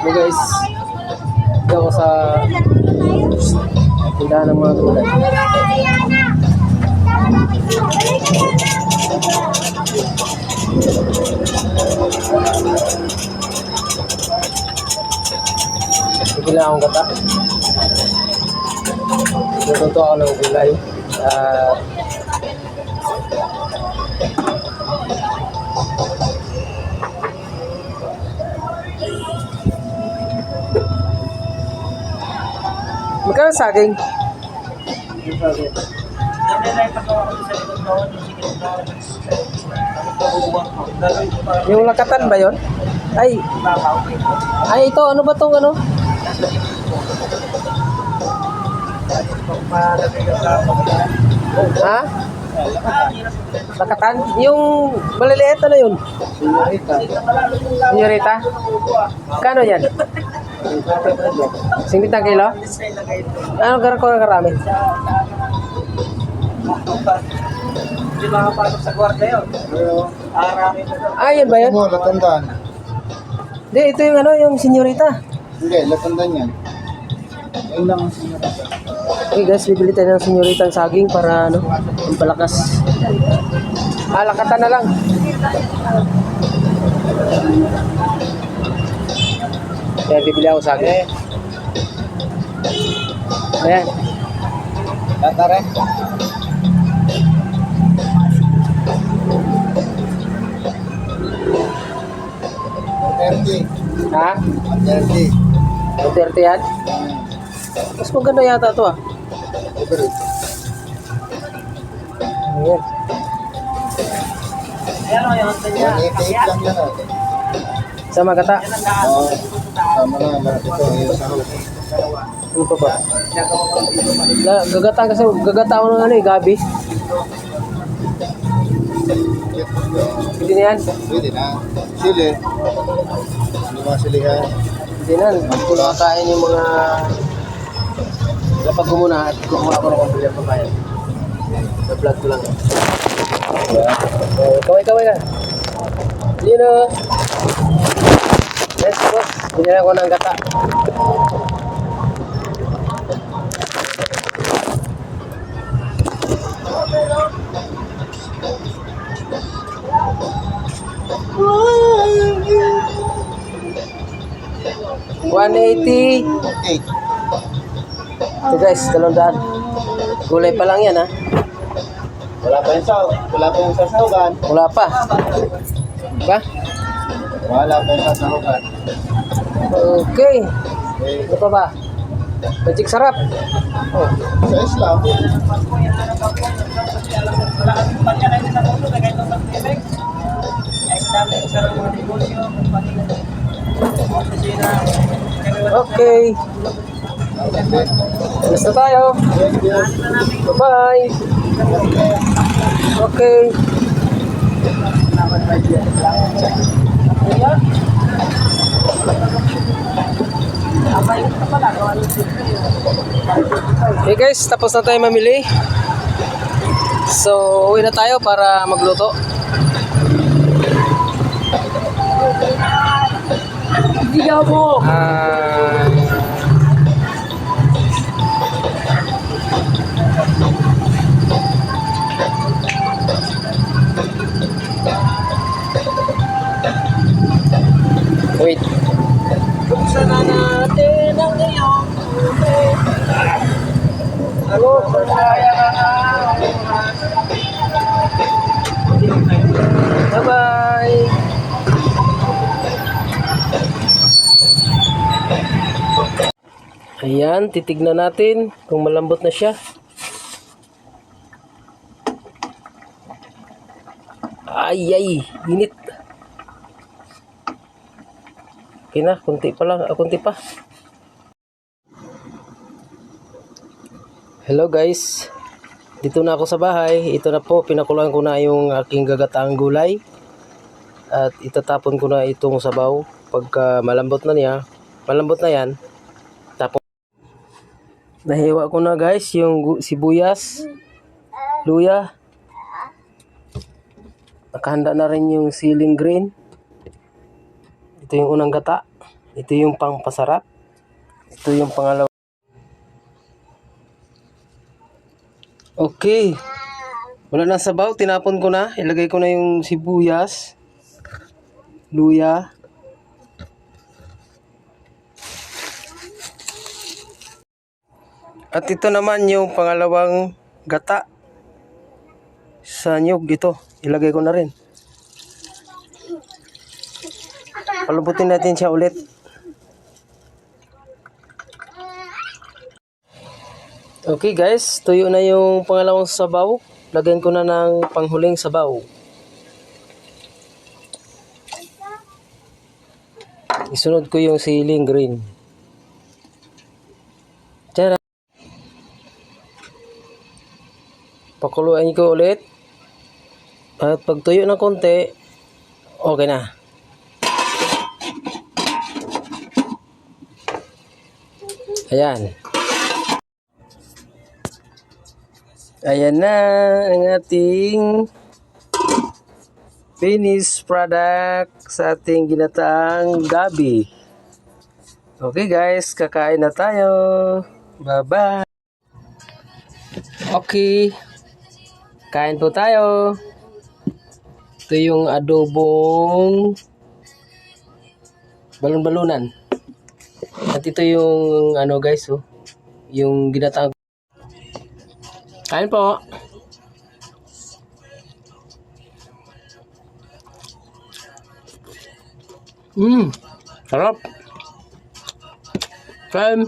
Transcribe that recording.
Hey guys, dito ako sa tindahan ng mga gulay. Bigla akong gata. Natuto ako ng gulay. Magkano saging? Yung lakatan ba yon? Ay ito, ano ba tong ano? Ha? Lakatan? Yung maliliit na yun? Senyorita? Kano yan? 50 kilo? Ano ko karami? Hindi makapasok sa kwarta yun. Yun ba yun? Oo, latandaan. Hindi, ito yung ano, yung senyorita. Hindi, latandaan yan. Yan lang ang sinarap. Okay guys, bibili tayo ng senyoritang saging para ano, palakas. Lakatan na lang. Kaya bibili ako saging. Ayan. Tatare. Ha? 30. 30 yan? Mas maganda yata ito ah. Ayan. Ayan o, yung hantay niya. 188 lang yan. Sa magata. Oo. Tama na lahat ito. Yung sahog. Ano pa ba? Gagata kasi gagata ako ng ano eh, gabi. Hindi na yan. Pwede na. Sili. Ano mga silihan? Hindi na. Kumakain yung mga lapag ko muna at kumuha ko ng pambili ang pambayan. Na-vlog ko lang. Kaway-kaway ka. Lino. Yes, boss. Binila ko ng gata. $180. 8. Ito guys, 200. Gulay pa lang yan ha. Wala pa yung sahog. Wala pa yung sasahogan. Wala pa. Diba? Wala pa yung sasahogan. Okay. Ano pa ba? Magic sarap. Oh. Sa Islam. Okay. Alas na tayo. Bye-bye. Okay. Okay guys, tapos na tayo mamili. So, uwi na tayo para magluto. Hindi mo. Wait. Buksan na natin ang iyong tubig. Ano? Bye-bye. Ayan, titignan natin kung malambot na siya. Ay, init. Okay na, kunti pa lang, kunti pa. Hello guys. Dito na ako sa bahay. Ito na po, pinakuloan ko na yung aking gagataang gulay. At itatapon ko na itong sabaw. Pagka malambot na yan. Tapon. Nahiwa ko na guys yung sibuyas, luya. Nakahanda na rin yung siling green. Ito yung unang gata. Ito yung pangpasarap. Ito yung pangalawa. Okay. Wala na sabaw, tinapon ko na. Ilagay ko na yung sibuyas, luya. At ito naman yung pangalawang gata sa niyog ito. Ilagay ko na rin. Palubutin natin siya ulit. Okay guys, tuyo na yung pangalawang sabaw. Lagyan ko na ng panghuling sabaw. Isunod ko yung siling green. Tara. Pakuluan ko ulit. At pag tuyo ng konti, okay na. Ayan. Ayan na ang ating finished product sa ating ginataang gabi. Okay guys, kakain na tayo. Bye-bye. Okay. Kain po tayo. Ito yung adobong balon-balunan. At ito yung ano guys, oh, yung ginataang. Kain po. Sarap. Kain.